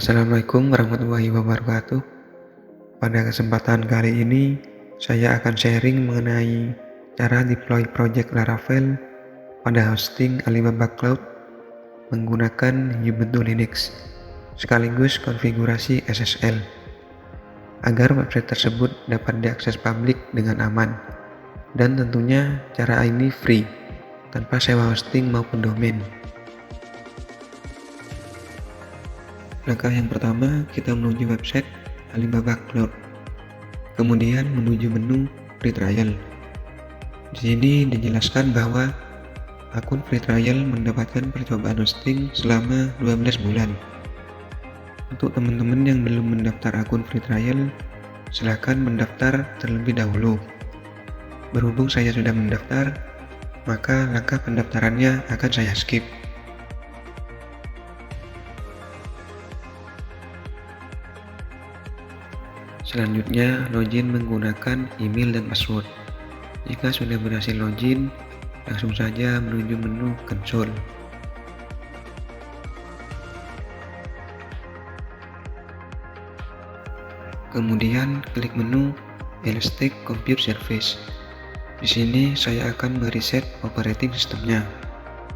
Assalamualaikum warahmatullahi wabarakatuh. Pada kesempatan kali ini, saya akan sharing mengenai cara deploy project Laravel pada hosting Alibaba Cloud menggunakan Ubuntu Linux, sekaligus konfigurasi SSL, agar website tersebut dapat diakses publik dengan aman. Dan tentunya cara ini free, tanpa sewa hosting maupun domain. Langkah yang pertama, kita menuju website Alibaba Cloud. Kemudian menuju menu free trial. Di sini dijelaskan bahwa akun free trial mendapatkan percobaan hosting selama 12 bulan. Untuk teman-teman yang belum mendaftar akun free trial, silakan mendaftar terlebih dahulu. Berhubung saya sudah mendaftar, maka langkah pendaftarannya akan saya skip. Selanjutnya, login menggunakan email dan password. Jika sudah berhasil login, langsung saja menuju menu console. Kemudian klik menu Elastic Compute Service. Di sini saya akan mereset operating sistemnya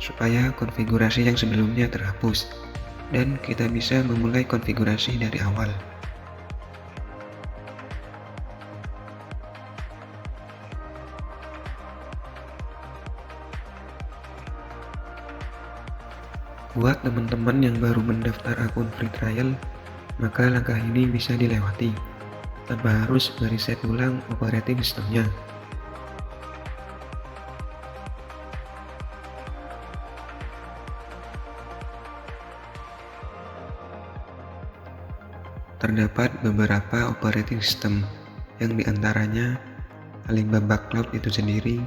supaya konfigurasi yang sebelumnya terhapus dan kita bisa memulai konfigurasi dari awal. Buat teman-teman yang baru mendaftar akun free trial, maka langkah ini bisa dilewati tanpa harus mereset ulang operating sistemnya. Terdapat beberapa operating system, yang diantaranya Alibaba Cloud itu sendiri,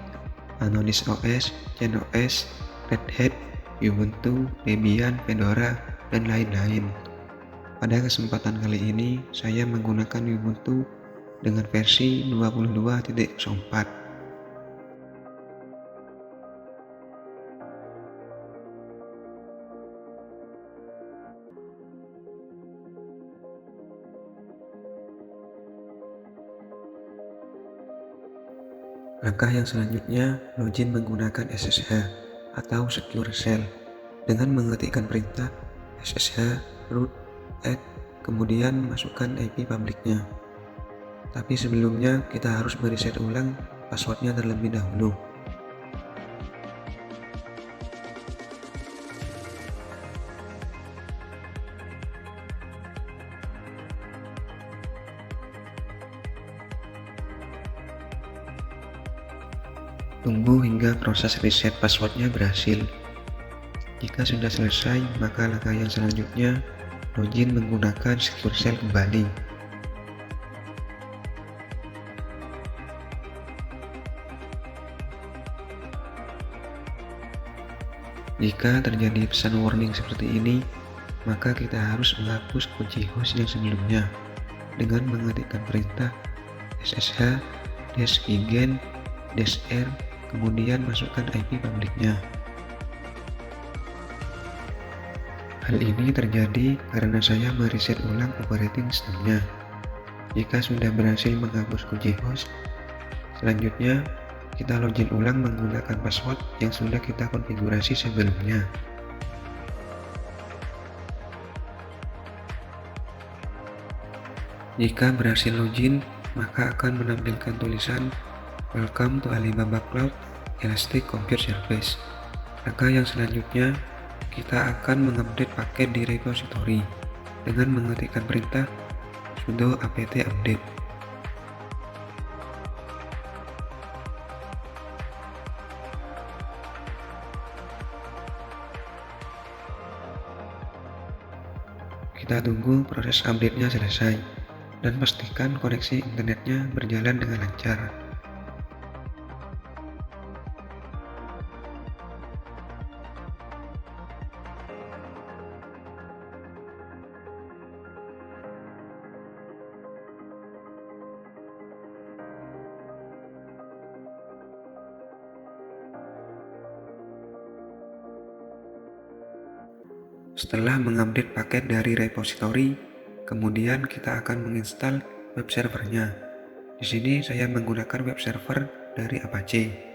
Anonis OS, CentOS, Red Hat, Ubuntu, Debian, Fedora, dan lain-lain. Pada kesempatan kali ini, saya menggunakan Ubuntu dengan versi 22.04. Langkah yang selanjutnya, login menggunakan SSH atau Secure Shell dengan mengetikkan perintah SSH root add, kemudian masukkan IP publiknya. Tapi sebelumnya kita harus mereset ulang passwordnya terlebih dahulu. Tunggu hingga proses reset passwordnya berhasil. Jika sudah selesai, maka langkah yang selanjutnya login menggunakan Secure Shell kembali. Jika terjadi pesan warning seperti ini, maka kita harus menghapus kunci host yang sebelumnya dengan mengetikkan perintah ssh -igen -r, kemudian masukkan IP publiknya. Hal ini terjadi karena saya mereset ulang operating sistemnya. Jika sudah berhasil menghapus kunci host, selanjutnya kita login ulang menggunakan password yang sudah kita konfigurasi sebelumnya. Jika berhasil login, maka akan menampilkan tulisan Welcome to Alibaba Cloud Elastic Compute Service. Langkah yang selanjutnya, kita akan mengupdate paket di repository dengan mengetikkan perintah sudo apt update. Kita tunggu proses update-nya selesai dan pastikan koneksi internetnya berjalan dengan lancar. Setelah mengupdate paket dari repositori, kemudian kita akan menginstal web servernya. Di sini saya menggunakan web server dari Apache.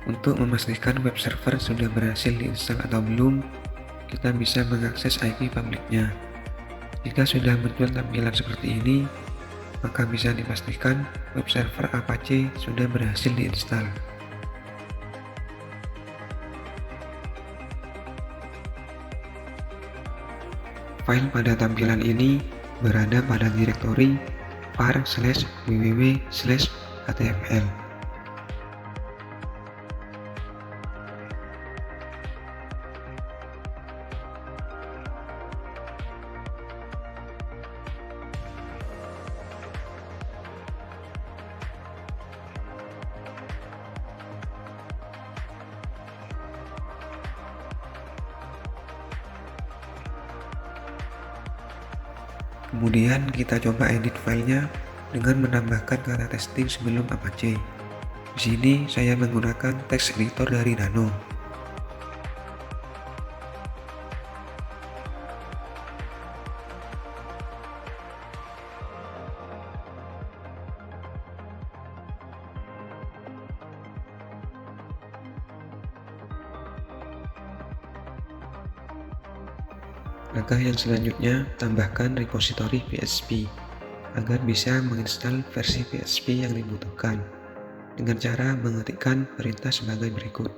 Untuk memastikan web server sudah berhasil diinstal atau belum, kita bisa mengakses IP publiknya. Jika sudah muncul tampilan seperti ini, maka bisa dipastikan web server Apache sudah berhasil diinstal. File pada tampilan ini berada pada direktori var/www/html. Kemudian kita coba edit filenya dengan menambahkan kata testing sebelum Apache. Di sini saya menggunakan text editor dari Nano. Langkah yang selanjutnya, tambahkan repositori PHP agar bisa menginstal versi PHP yang dibutuhkan dengan cara mengetikkan perintah sebagai berikut.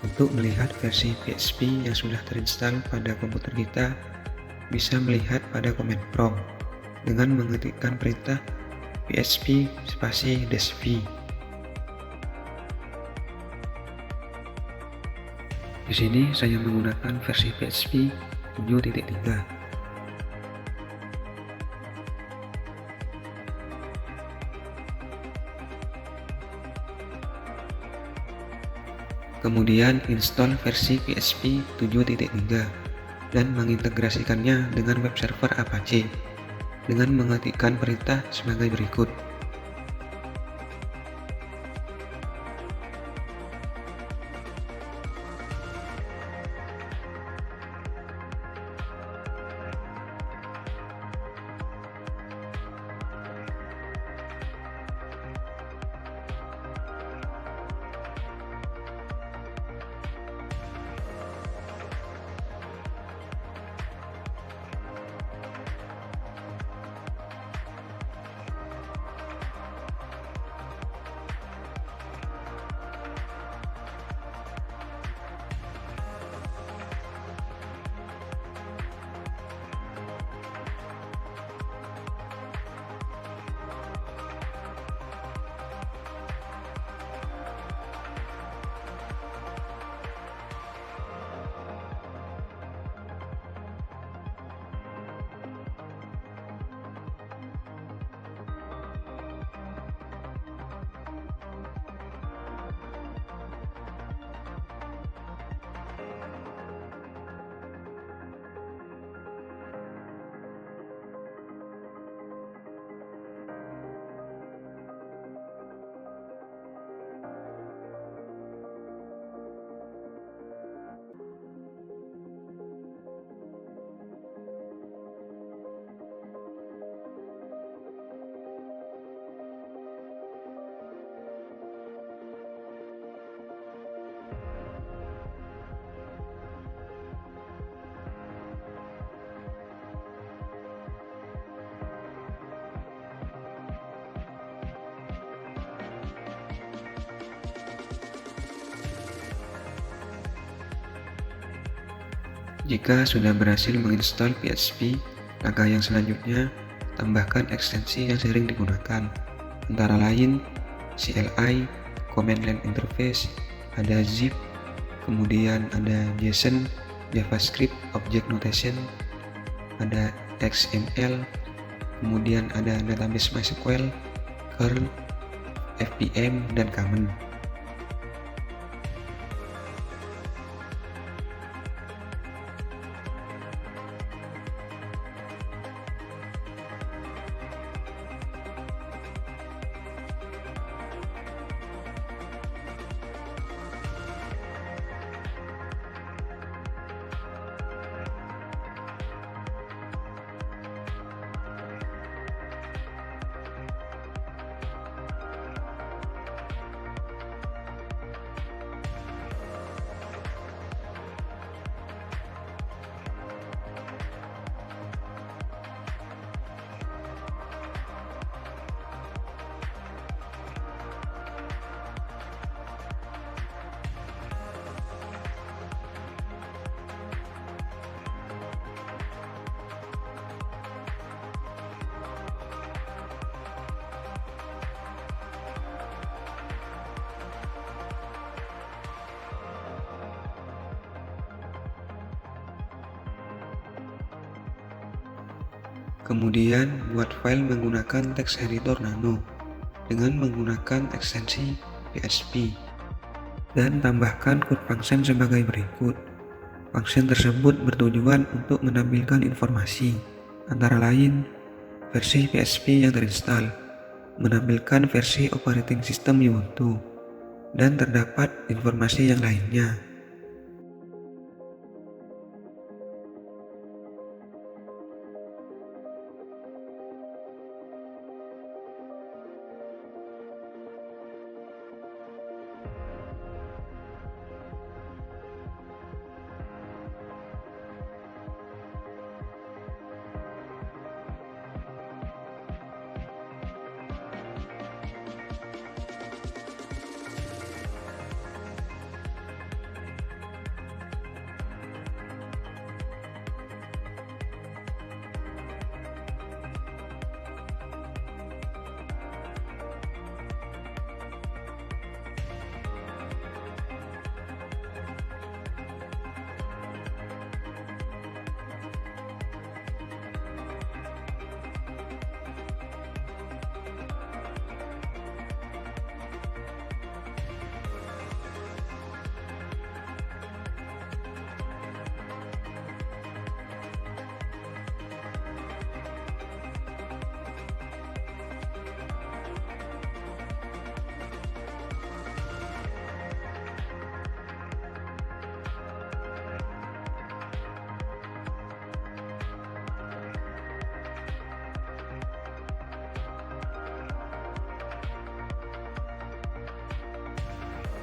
Untuk melihat versi PHP yang sudah terinstall pada komputer kita, bisa melihat pada command prompt dengan mengetikkan perintah php -v. Di sini saya menggunakan versi PHP 7.3. Kemudian install versi PHP 7.3 dan mengintegrasikannya dengan web server Apache dengan mengetikkan perintah sebagai berikut. Jika sudah berhasil menginstal PHP, langkah yang selanjutnya, tambahkan ekstensi yang sering digunakan, antara lain CLI, Command Line Interface, ada zip, kemudian ada JSON, JavaScript, Object Notation, ada XML, kemudian ada database MySQL, curl, FPM, dan common. Kemudian buat file menggunakan text editor Nano dengan menggunakan ekstensi PHP dan tambahkan code function sebagai berikut. Function tersebut bertujuan untuk menampilkan informasi, antara lain versi PHP yang terinstall, menampilkan versi operating system Ubuntu, dan terdapat informasi yang lainnya.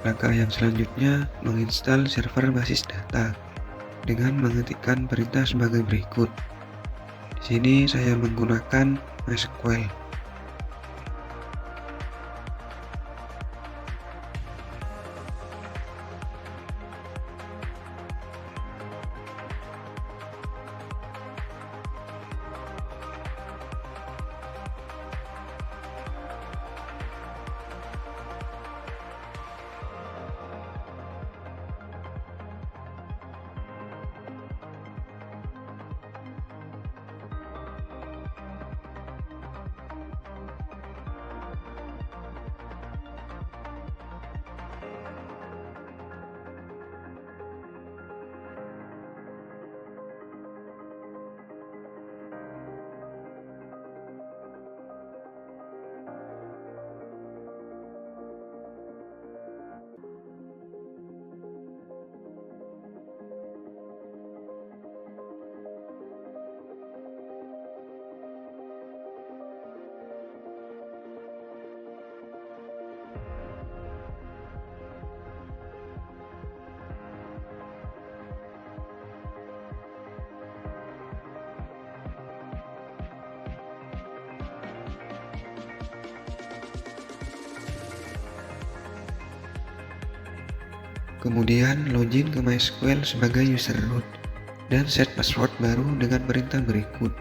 Langkah yang selanjutnya menginstal server basis data dengan mengetikkan perintah sebagai berikut. Di sini saya menggunakan MySQL. Kemudian login ke MySQL sebagai user root. dan set password baru dengan perintah berikut.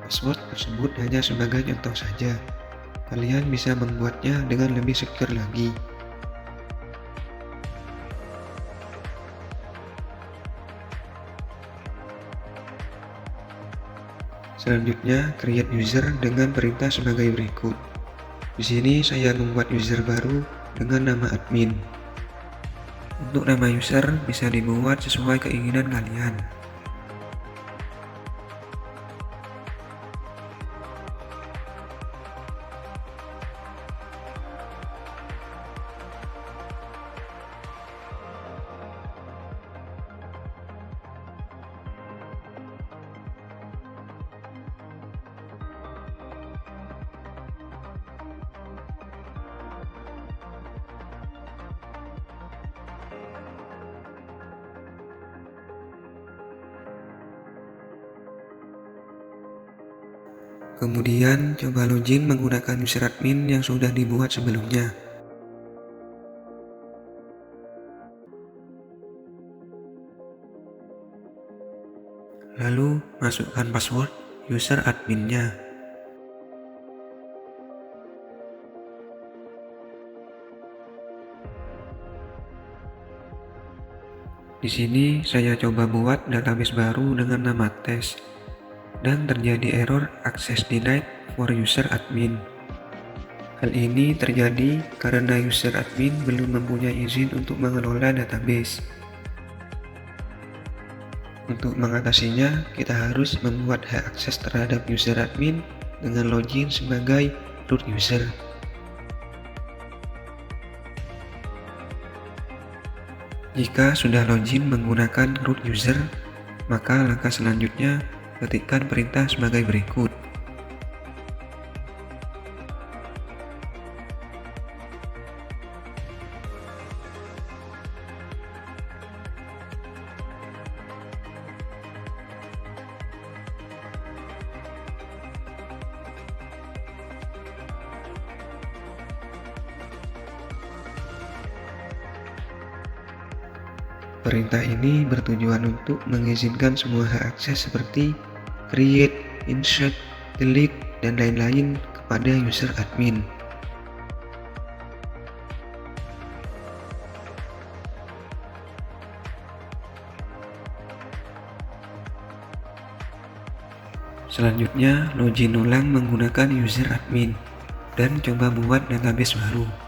Password tersebut hanya sebagai contoh saja. Kalian bisa membuatnya dengan lebih secure lagi. Selanjutnya, create user dengan perintah sebagai berikut. Di sini saya membuat user baru dengan nama admin. Untuk nama user bisa dibuat sesuai keinginan kalian. Kemudian, coba login menggunakan user admin yang sudah dibuat sebelumnya. Lalu, masukkan password user adminnya. Di sini, saya coba buat database baru dengan nama tes. Dan terjadi error access denied for user admin. Hal ini terjadi karena user admin belum mempunyai izin untuk mengelola database. Untuk mengatasinya, kita harus membuat hak akses terhadap user admin dengan login sebagai root user. Jika sudah login menggunakan root user, maka langkah selanjutnya ketikkan perintah sebagai berikut. Perintah ini bertujuan untuk mengizinkan semua hak akses seperti create, insert, delete, dan lain-lain kepada user admin. Selanjutnya, login ulang menggunakan user admin dan coba buat database baru.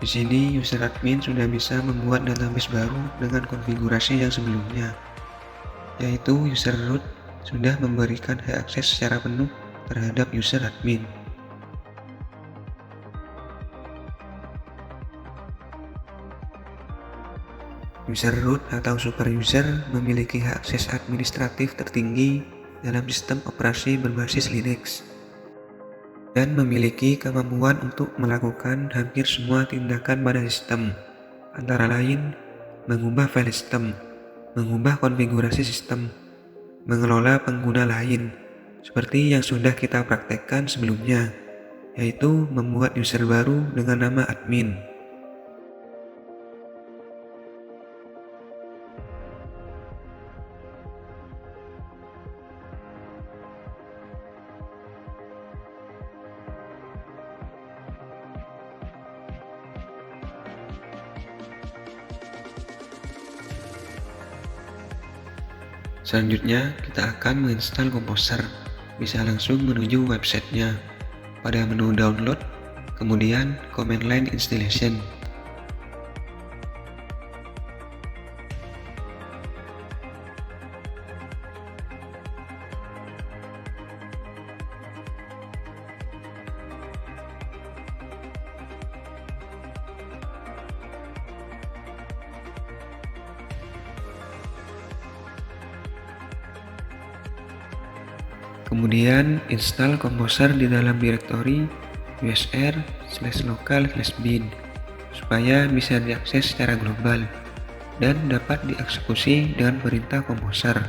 Di sini, user admin sudah bisa membuat database baru dengan konfigurasi yang sebelumnya, yaitu user root sudah memberikan hak akses secara penuh terhadap user admin. User root atau super user memiliki hak akses administratif tertinggi dalam sistem operasi berbasis Linux dan memiliki kemampuan untuk melakukan hampir semua tindakan pada sistem, antara lain mengubah file sistem, mengubah konfigurasi sistem, mengelola pengguna lain, seperti yang sudah kita praktekkan sebelumnya, yaitu membuat user baru dengan nama admin. Selanjutnya, kita akan menginstal Composer. Bisa langsung menuju websitenya. Pada menu download, Kemudian command line installation. Kemudian install Composer di dalam direktori usr/local/bin supaya bisa diakses secara global dan dapat dieksekusi dengan perintah Composer.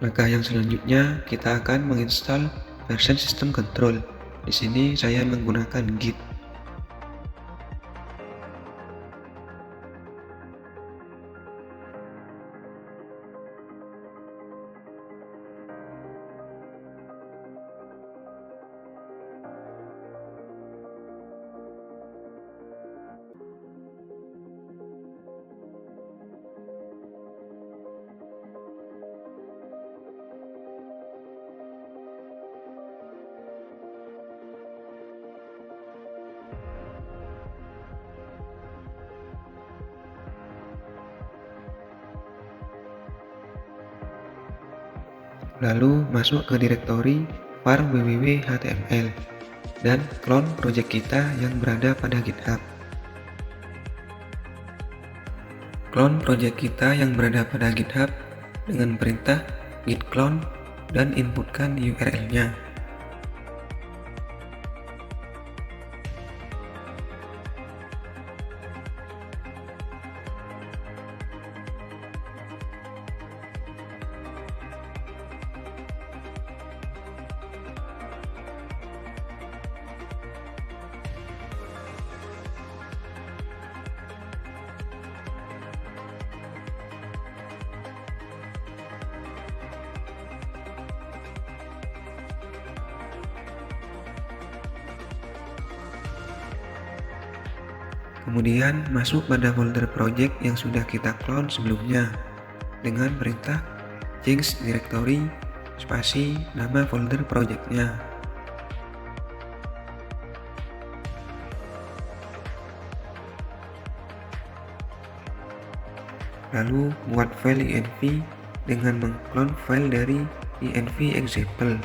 Langkah yang selanjutnya, kita akan menginstal version system control. Di sini saya menggunakan Git. Lalu masuk ke direktori var www.html dan clone project kita yang berada pada GitHub. Clone project kita yang berada pada GitHub dengan perintah git clone dan inputkan URL-nya. Kemudian masuk pada folder project yang sudah kita clone sebelumnya dengan perintah change directory spasi nama folder projectnya. Lalu buat file env dengan mengclone file dari env example.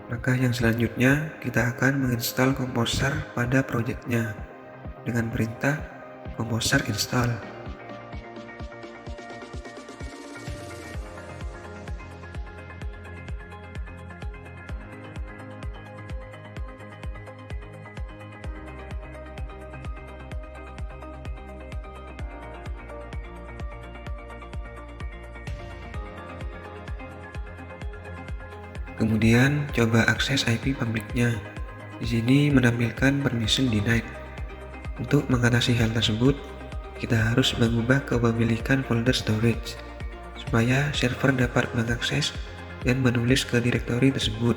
Langkah yang selanjutnya, kita akan menginstal Composer pada projectnya dengan perintah Composer install. Kemudian coba akses IP publiknya. Di sini menampilkan permission denied. Untuk mengatasi hal tersebut, kita harus mengubah kepemilikan folder storage supaya server dapat mengakses dan menulis ke direktori tersebut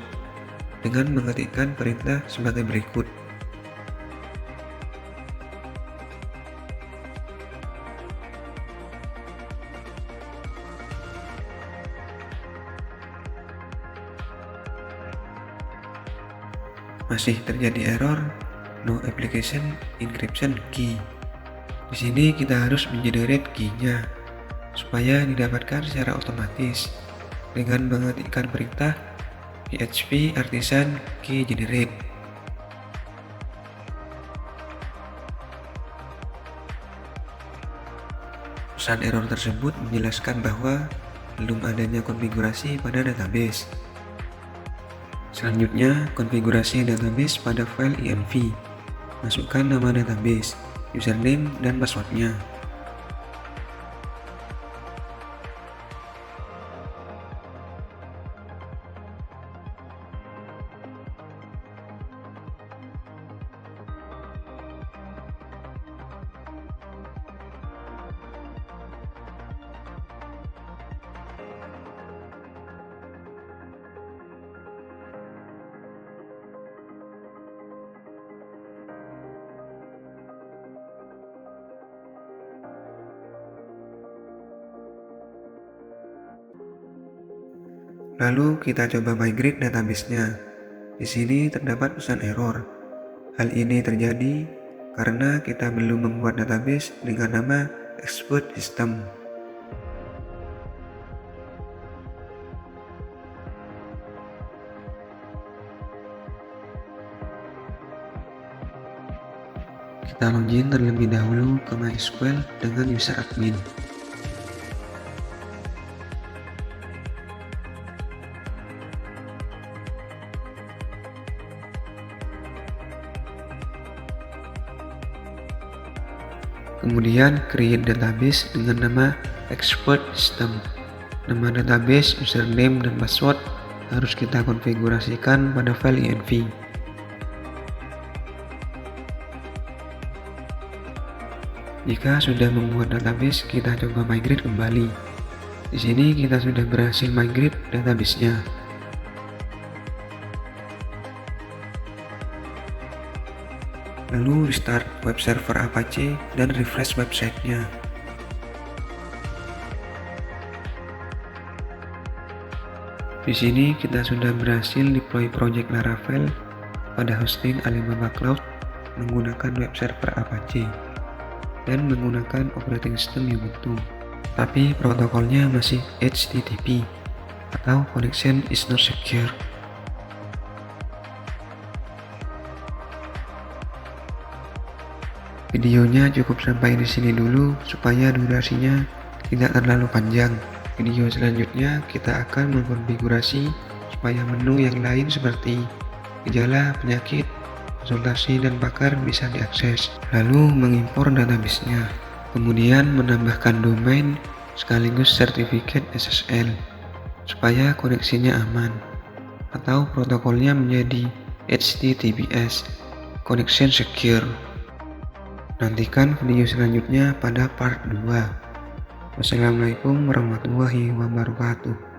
dengan mengetikkan perintah sebagai berikut. Masih terjadi error no application encryption key. Di sini kita harus mengenerate key-nya supaya didapatkan secara otomatis dengan mengetikkan perintah php artisan key generate. Pesan error tersebut menjelaskan bahwa belum adanya konfigurasi pada database. Selanjutnya, konfigurasi database pada file env. Masukkan nama database, username, dan passwordnya. Lalu kita coba migrate database-nya. Di sini terdapat pesan error. Hal ini terjadi karena kita belum membuat database dengan nama expert system. Kita login terlebih dahulu ke MySQL dengan user admin. Kemudian create database dengan nama expert system. Nama database, username, dan password harus kita konfigurasikan pada file env. Jika sudah membuat database, kita coba migrate kembali. Di sini kita sudah berhasil migrate database-nya. Lalu restart web server Apache dan refresh website-nya. Di sini kita sudah berhasil deploy project Laravel pada hosting Alibaba Cloud menggunakan web server Apache dan menggunakan operating system Ubuntu. Tapi protokolnya masih HTTP atau connection is not secure. Videonya cukup sampai di sini dulu supaya durasinya tidak terlalu panjang. Video selanjutnya kita akan mengkonfigurasi supaya menu yang lain seperti gejala, penyakit, konsultasi, dan pakar bisa diakses. Lalu mengimpor database-nya. Kemudian menambahkan domain sekaligus sertifikat SSL supaya koneksinya aman atau protokolnya menjadi HTTPS Connection Secure. Nantikan video selanjutnya pada part 2. Wassalamualaikum warahmatullahi wabarakatuh.